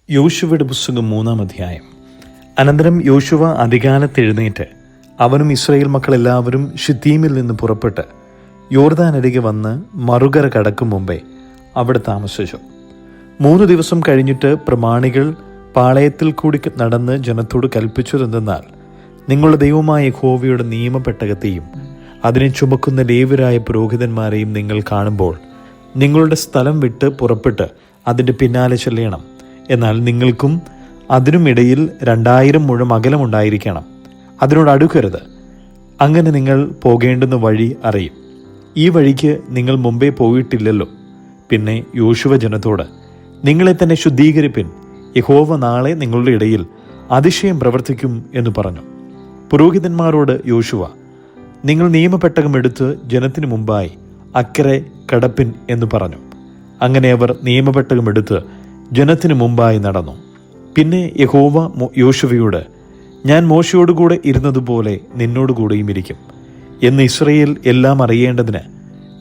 യോശുവയുടെ പുസ്തകം 3-ാം അധ്യായം. അനന്തരം യോശുവ അതികാലത്ത് എഴുന്നേറ്റ് അവനും ഇസ്രായേൽ മക്കളെല്ലാവരും ശിത്തീമിൽ നിന്ന് പുറപ്പെട്ട് യോർദാനരികെ വന്ന് മറുകര കടക്കും മുമ്പേ അവിടെ താമസിച്ചു. 3 ദിവസം കഴിഞ്ഞിട്ട് പ്രമാണികൾ പാളയത്തിൽ കൂടി നടന്ന് ജനത്തോട് കൽപ്പിച്ചതെന്തെന്നാൽ, നിങ്ങളുടെ ദൈവമായ യഹോവയുടെ നിയമപെട്ടകത്തെയും അതിനെ ചുമക്കുന്ന ലേവ്യരായ പുരോഹിതന്മാരെയും നിങ്ങൾ കാണുമ്പോൾ നിങ്ങളുടെ സ്ഥലം വിട്ട് പുറപ്പെട്ട് അതിൻ്റെ പിന്നാലെ ചെല്ലണം. എന്നാൽ നിങ്ങൾക്കും അതിനുമിടയിൽ 2000 മുഴം അകലമുണ്ടായിരിക്കണം. അതിനോട് അടുക്കരുത്. അങ്ങനെ നിങ്ങൾ പോകേണ്ടുന്ന വഴി അറിയും. ഈ വഴിക്ക് നിങ്ങൾ മുമ്പേ പോയിട്ടില്ലല്ലോ. പിന്നെ യോശുവ ജനത്തോട്, നിങ്ങളെ തന്നെ ശുദ്ധീകരിപ്പിൻ, യഹോവ നാളെ നിങ്ങളുടെ ഇടയിൽ അതിശയം പ്രവർത്തിക്കും എന്ന് പറഞ്ഞു. പുരോഹിതന്മാരോട് യോശുവ, നിങ്ങൾ നിയമപെട്ടകം എടുത്ത് ജനത്തിനു മുമ്പായി അക്കരെ കടപ്പിൻ എന്ന് പറഞ്ഞു. അങ്ങനെ അവർ നിയമപെട്ടകം എടുത്ത് ജനത്തിനു മുമ്പായി നടന്നു. പിന്നെ യഹോവ യോശുവയോട്, ഞാൻ മോശയോടുകൂടെ ഇരുന്നതുപോലെ നിന്നോടുകൂടെയും ഇരിക്കും എന്ന് ഇസ്രായേൽ എല്ലാം അറിയേണ്ടതിന്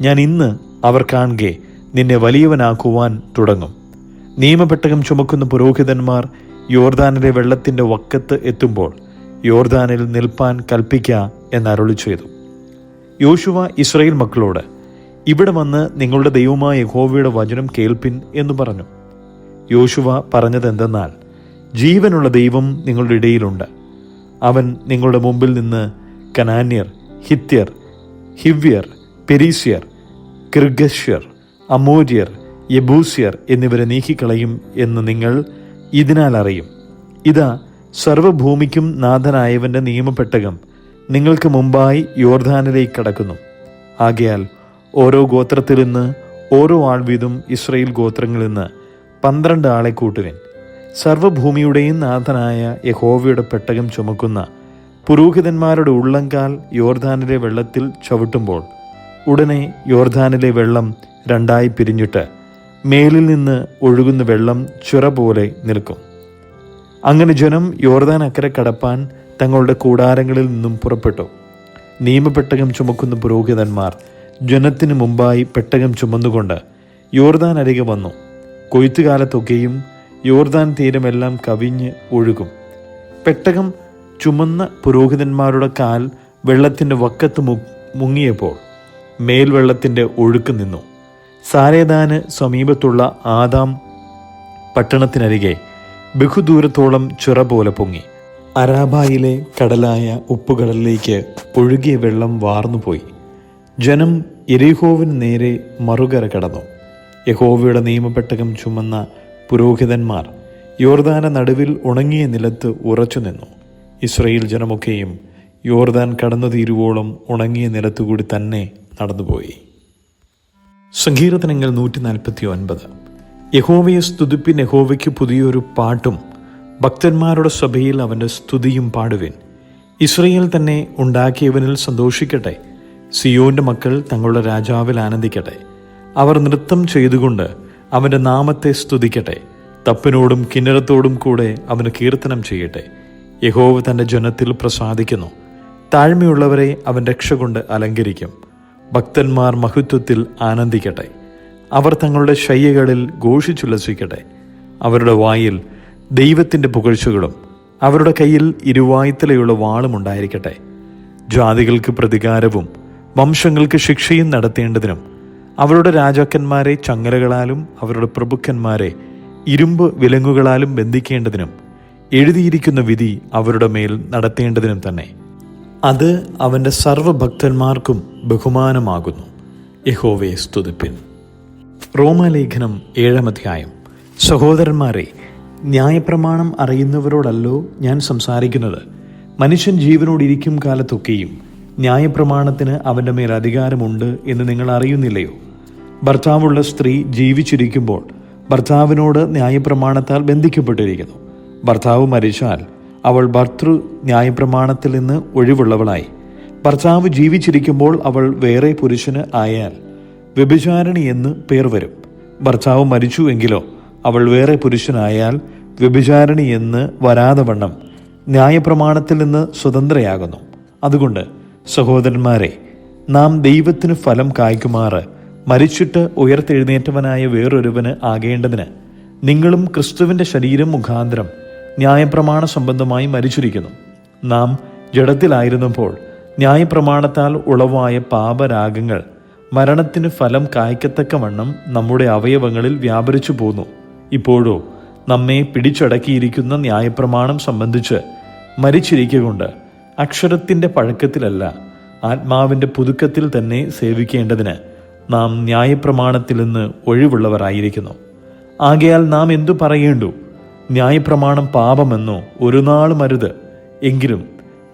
ഞാൻ ഇന്ന് അവർ കാണുകെ നിന്നെ വലിയവനാക്കുവാൻ തുടങ്ങും. നിയമപെട്ടകം ചുമക്കുന്ന പുരോഹിതന്മാർ യോർദാനിലെ വെള്ളത്തിൻ്റെ വക്കത്ത് എത്തുമ്പോൾ യോർദാനിൽ നിൽപ്പാൻ കൽപ്പിക്ക എന്നരുളി ചെയ്തു. യോശുവ ഇസ്രായേൽ മക്കളോട്, ഇവിടെ വന്ന് നിങ്ങളുടെ ദൈവമായ യഹോവയുടെ വചനം കേൾപ്പിൻ എന്ന് പറഞ്ഞു. യോശുവ പറഞ്ഞതെന്തെന്നാൽ, ജീവനുള്ള ദൈവം നിങ്ങളുടെ ഇടയിലുണ്ട്. അവൻ നിങ്ങളുടെ മുമ്പിൽ നിന്ന് കനാന്യർ, ഹിത്യർ, ഹിവ്യർ, പെരീസ്യർ, കിർഗശ്യർ, അമോര്യർ, യെബൂസ്യർ എന്നിവരെ നീക്കിക്കളയും എന്ന് നിങ്ങൾ ഇതിനാൽ അറിയും. ഇതാ, സർവ്വഭൂമിക്കും നാഥനായവൻ്റെ നിയമപെട്ടകം നിങ്ങൾക്ക് മുമ്പായി യോർദാനിലേക്ക് കടക്കുന്നു. ആകയാൽ ഓരോ ഗോത്രത്തിൽ നിന്ന് ഓരോ ആൾ വീതം ഇസ്രായേൽ ഗോത്രങ്ങളിൽ നിന്ന് 12 ആളെ കൂട്ടുവിൻ. സർവ്വഭൂമിയുടെയും നാഥനായ യഹോവയുടെ പെട്ടകം ചുമക്കുന്ന പുരോഹിതന്മാരുടെ ഉള്ളങ്കാൽ യോർദാനിലെ വെള്ളത്തിൽ ചവിട്ടുമ്പോൾ ഉടനെ യോർദാനിലെ വെള്ളം 2 പിരിഞ്ഞിട്ട് മേലിൽ നിന്ന് ഒഴുകുന്ന വെള്ളം ചുര പോലെ നിൽക്കും. അങ്ങനെ ജനം യോർദാൻ അക്കരെ കടപ്പാൻ തങ്ങളുടെ കൂടാരങ്ങളിൽ നിന്നും പുറപ്പെട്ടു. നിയമപെട്ടകം ചുമക്കുന്ന പുരോഹിതന്മാർ ജനത്തിനു മുമ്പായി പെട്ടകം ചുമന്നുകൊണ്ട് യോർദാൻ അരികെ വന്നു. കൊയ്ത്തുകാലത്തൊക്കെയും യോർദാൻ തീരമെല്ലാം കവിഞ്ഞ് ഒഴുകും. പെട്ടകം ചുമന്ന പുരോഹിതന്മാരുടെ കാൽ വെള്ളത്തിൻ്റെ വക്കത്ത് മുങ്ങിയപ്പോൾ മേൽവെള്ളത്തിൻ്റെ ഒഴുക്ക് നിന്നു. സാരേദാന് സമീപത്തുള്ള ആദാം പട്ടണത്തിനരികെ ബഹുദൂരത്തോളം ചിറ പോലെ പൊങ്ങി. അരാബായിലെ കടലായ ഉപ്പുകടലിലേക്ക് ഒഴുകിയ വെള്ളം വാർന്നുപോയി. ജനം യെരിഹോവിന് നേരെ മറുകര കടന്നു. യഹോവയുടെ നിയമപെട്ടകം ചുമന്ന പുരോഹിതന്മാർ യോർദാന നടുവിൽ ഉണങ്ങിയ നിലത്ത് ഉറച്ചു നിന്നു. ഇസ്രായേൽ ജനമൊക്കെയും യോർദാൻ കടന്നു തീരുവോളം ഉണങ്ങിയ നിലത്തുകൂടി തന്നെ നടന്നുപോയി. സങ്കീർത്തനങ്ങൾ 149. യഹോവയെ സ്തുതിപ്പിൻ, യഹോവയ്ക്ക് പുതിയൊരു പാട്ടും ഭക്തന്മാരുടെ സഭയിൽ അവൻ്റെ സ്തുതിയും പാടുവിൻ. ഇസ്രായേൽ തന്നെ ഉണ്ടാക്കിയവനിൽ സന്തോഷിക്കട്ടെ. സിയോന്റെ മക്കൾ തങ്ങളുടെ രാജാവിൽ ആനന്ദിക്കട്ടെ. അവർ നൃത്തം ചെയ്തുകൊണ്ട് അവൻ്റെ നാമത്തെ സ്തുതിക്കട്ടെ. തപ്പിനോടും കിന്നരത്തോടും കൂടെ അവന് കീർത്തനം ചെയ്യട്ടെ. യഹോവ തൻ്റെ ജനത്തിൽ പ്രസാദിക്കുന്നു. താഴ്മയുള്ളവരെ അവൻ രക്ഷ കൊണ്ട് അലങ്കരിക്കും. ഭക്തന്മാർ മഹത്വത്തിൽ ആനന്ദിക്കട്ടെ. അവർ തങ്ങളുടെ ശയ്യകളിൽ ഘോഷിച്ചുല്ലസിക്കട്ടെ. അവരുടെ വായിൽ ദൈവത്തിൻ്റെ പുകഴ്ചകളും അവരുടെ കയ്യിൽ ഇരുവായ്ത്തലയുള്ള വാളും ഉണ്ടായിരിക്കട്ടെ. ജാതികൾക്ക് പ്രതികാരവും വംശങ്ങൾക്ക് ശിക്ഷയും നടത്തേണ്ടതിനും അവരുടെ രാജാക്കന്മാരെ ചങ്ങലകളാലും അവരുടെ പ്രഭുക്കന്മാരെ ഇരുമ്പ് വിലങ്ങുകളാലും ബന്ധിക്കേണ്ടതിനും എഴുതിയിരിക്കുന്ന വിധി അവരുടെ മേൽ നടത്തേണ്ടതിനും തന്നെ. അത് അവൻ്റെ സർവ്വഭക്തന്മാർക്കും ബഹുമാനമാകുന്നു. യഹോവയെ സ്തുതിപ്പിൻ. റോമാലേഖനം 7-ാം അധ്യായം. സഹോദരന്മാരെ, ന്യായപ്രമാണം അറിയുന്നവരോടല്ലോ ഞാൻ സംസാരിക്കുന്നത്. മനുഷ്യൻ ജീവനോടിരിക്കും കാലത്തൊക്കെയും ന്യായപ്രമാണത്തിന് അവൻ്റെ മേൽ അധികാരമുണ്ട് എന്ന് നിങ്ങൾ അറിയുന്നില്ലയോ? ഭർത്താവുള്ള സ്ത്രീ ജീവിച്ചിരിക്കുമ്പോൾ ഭർത്താവിനോട് ന്യായപ്രമാണത്താൽ ബന്ധിക്കപ്പെട്ടിരിക്കുന്നു. ഭർത്താവ് മരിച്ചാൽ അവൾ ഭർതൃ ന്യായപ്രമാണത്തിൽ നിന്ന് ഒഴിവുള്ളവളായി. ഭർത്താവ് ജീവിച്ചിരിക്കുമ്പോൾ അവൾ വേറെ പുരുഷന് ആയാൽ വ്യഭിചാരിണി എന്ന് പേർ വരും. ഭർത്താവ് മരിച്ചു എങ്കിലോ അവൾ വേറെ പുരുഷനായാൽ വ്യഭിചാരിണി എന്ന് വരാതെ വണ്ണം ന്യായപ്രമാണത്തിൽ നിന്ന് സ്വതന്ത്രയാകുന്നു. അതുകൊണ്ട് സഹോദരന്മാരെ, നാം ദൈവത്തിന് ഫലം കായ്ക്കുമാറ് മരിച്ചിട്ട് ഉയർത്തെഴുന്നേറ്റവനായ വേറൊരുവന് ആകേണ്ടതിന് നിങ്ങളും ക്രിസ്തുവിൻ്റെ ശരീരം മുഖാന്തരം ന്യായപ്രമാണ സംബന്ധമായി മരിച്ചിരിക്കുന്നു. നാം ജഡത്തിലായിരുന്നപ്പോൾ ന്യായപ്രമാണത്താൽ ഉളവായ പാപരാഗങ്ങൾ മരണത്തിന് ഫലം കായ്ക്കത്തക്കവണ്ണം നമ്മുടെ അവയവങ്ങളിൽ വ്യാപരിച്ചു പോന്നു. ഇപ്പോഴോ നമ്മെ പിടിച്ചടക്കിയിരിക്കുന്ന ന്യായപ്രമാണം സംബന്ധിച്ച് മരിച്ചിരിക്കൊണ്ട് അക്ഷരത്തിൻ്റെ പഴക്കത്തിലല്ല, ആത്മാവിൻ്റെ പുതുക്കത്തിൽ തന്നെ സേവിക്കേണ്ടതിന് നാം ന്യായപ്രമാണത്തിൽ നിന്ന് ഒഴിവുള്ളവരായിരിക്കുന്നു. ആകയാൽ നാം എന്തു പറയേണ്ടു? ന്യായപ്രമാണം പാപമെന്നോ? ഒരു നാളും അരുത്. എങ്കിലും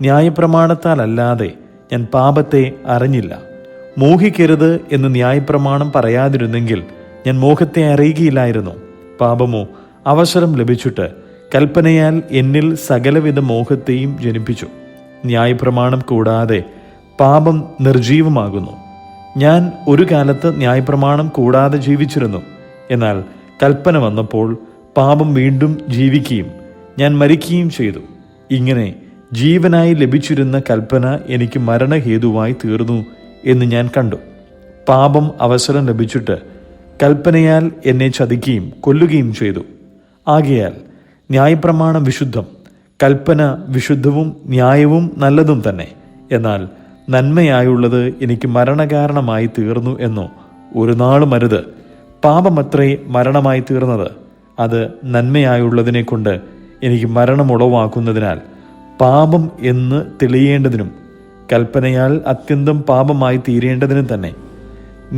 ന്യായപ്രമാണത്താലല്ലാതെ ഞാൻ പാപത്തെ അറിഞ്ഞില്ല. മോഹിക്കരുത് എന്ന് ന്യായപ്രമാണം പറയാതിരുന്നെങ്കിൽ ഞാൻ മോഹത്തെ അറിയുകയില്ലായിരുന്നു. പാപമോ അവസരം ലഭിച്ചിട്ട് കൽപ്പനയാൽ എന്നിൽ സകലവിധ മോഹത്തെയും ജനിപ്പിച്ചു. ന്യായപ്രമാണം കൂടാതെ പാപം നിർജീവമാകുന്നു. ഞാൻ ഒരു കാലത്ത് ന്യായപ്രമാണം കൂടാതെ ജീവിച്ചിരുന്നു. എന്നാൽ കൽപ്പന വന്നപ്പോൾ പാപം വീണ്ടും ജീവിക്കുകയും ഞാൻ മരിക്കുകയും ചെയ്തു. ഇങ്ങനെ ജീവനായി ലഭിച്ചിരുന്ന കൽപ്പന എനിക്ക് മരണഹേതുവായി തീർന്നു എന്ന് ഞാൻ കണ്ടു. പാപം അവസരം ലഭിച്ചിട്ട് കൽപ്പനയാൽ എന്നെ ചതിക്കുകയും കൊല്ലുകയും ചെയ്തു. ആകയാൽ ന്യായപ്രമാണം വിശുദ്ധം, കൽപ്പന വിശുദ്ധവും ന്യായവും നല്ലതും തന്നെ. എന്നാൽ നന്മയായുള്ളത് എനിക്ക് മരണകാരണമായി തീർന്നു എന്നോ? ഒരു നാളും അരുത്. പാപമത്രേ മരണമായി തീർന്നത്. അത് നന്മയായുള്ളതിനെ കൊണ്ട് എനിക്ക് മരണം ഉളവാക്കുന്നതിനാൽ പാപം എന്ന് തെളിയേണ്ടതിനും കൽപ്പനയാൽ അത്യന്തം പാപമായി തീരേണ്ടതിനും തന്നെ.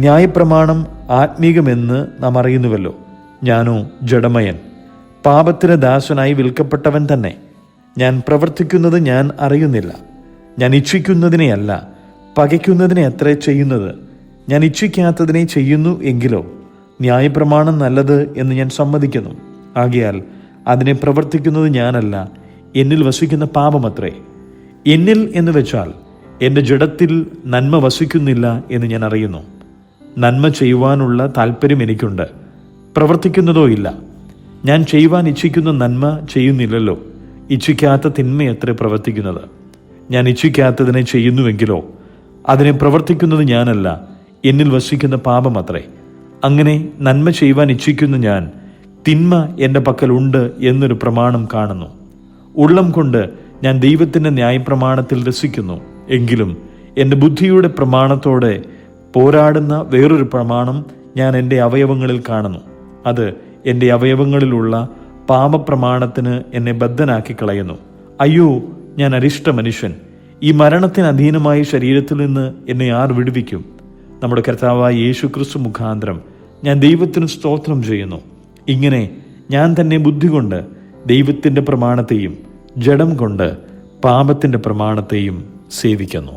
ന്യായപ്രമാണം ആത്മീകമെന്ന് നാം അറിയുന്നുവല്ലോ. ഞാനോ ജഡമയൻ, പാപത്തിന് ദാസനായി വിൽക്കപ്പെട്ടവൻ തന്നെ. ഞാൻ പ്രവർത്തിക്കുന്നത് ഞാൻ അറിയുന്നില്ല. ഞാൻ ഇച്ഛിക്കുന്നതിനെയല്ല, പകയ്ക്കുന്നതിനെ അത്രേ ചെയ്യുന്നത്. ഞാൻ ഇച്ഛിക്കാത്തതിനെ ചെയ്യുന്നു എങ്കിലോ ന്യായപ്രമാണം നല്ലത് എന്ന് ഞാൻ സമ്മതിക്കുന്നു. ആകയാൽ അതിനെ പ്രവർത്തിക്കുന്നത് ഞാനല്ല, എന്നിൽ വസിക്കുന്ന പാപമത്രേ. എന്നിൽ എന്ന് വെച്ചാൽ എൻ്റെ ജഡത്തിൽ നന്മ വസിക്കുന്നില്ല എന്ന് ഞാൻ അറിയുന്നു. നന്മ ചെയ്യുവാനുള്ള താല്പര്യം എനിക്കുണ്ട്, പ്രവർത്തിക്കുന്നതോ ഇല്ല. ഞാൻ ചെയ്യുവാൻ ഇച്ഛിക്കുന്ന നന്മ ചെയ്യുന്നില്ലല്ലോ, ഇച്ഛിക്കാത്ത തിന്മയത്രേ പ്രവർത്തിക്കുന്നത്. ഞാൻ ഇച്ഛിക്കാത്തതിനെ ചെയ്യുന്നുവെങ്കിലോ അതിനെ പ്രവർത്തിക്കുന്നത് ഞാനല്ല, എന്നിൽ വസിക്കുന്ന പാപമത്രേ. അങ്ങനെ നന്മ ചെയ്യുവാൻ ഇച്ഛിക്കുന്ന ഞാൻ തിന്മ എൻ്റെ പക്കലുണ്ട് എന്നൊരു പ്രമാണം കാണുന്നു. ഉള്ളം കൊണ്ട് ഞാൻ ദൈവത്തിൻ്റെ ന്യായപ്രമാണത്തിൽ രസിക്കുന്നു. എങ്കിലും എൻ്റെ ബുദ്ധിയുടെ പ്രമാണത്തോടെ പോരാടുന്ന വേറൊരു പ്രമാണം ഞാൻ എൻ്റെ അവയവങ്ങളിൽ കാണുന്നു. അത് എൻ്റെ അവയവങ്ങളിലുള്ള പാപപ്രമാണത്തിന് എന്നെ ബദ്ധനാക്കി കളയുന്നു. അയ്യോ, ഞാൻ അരിഷ്ട മനുഷ്യൻ! ഈ മരണത്തിന് അധീനമായ ശരീരത്തിൽ നിന്ന് എന്നെ ആർ വിടുവിക്കും? നമ്മുടെ കർത്താവായ യേശു ക്രിസ്തു മുഖാന്തരം ഞാൻ ദൈവത്തിന് സ്തോത്രം ചെയ്യുന്നു. ഇങ്ങനെ ഞാൻ തന്നെ ബുദ്ധി കൊണ്ട് ദൈവത്തിൻ്റെ പ്രമാണത്തെയും ജഡം കൊണ്ട് പാപത്തിൻ്റെ പ്രമാണത്തെയും സേവിക്കുന്നു.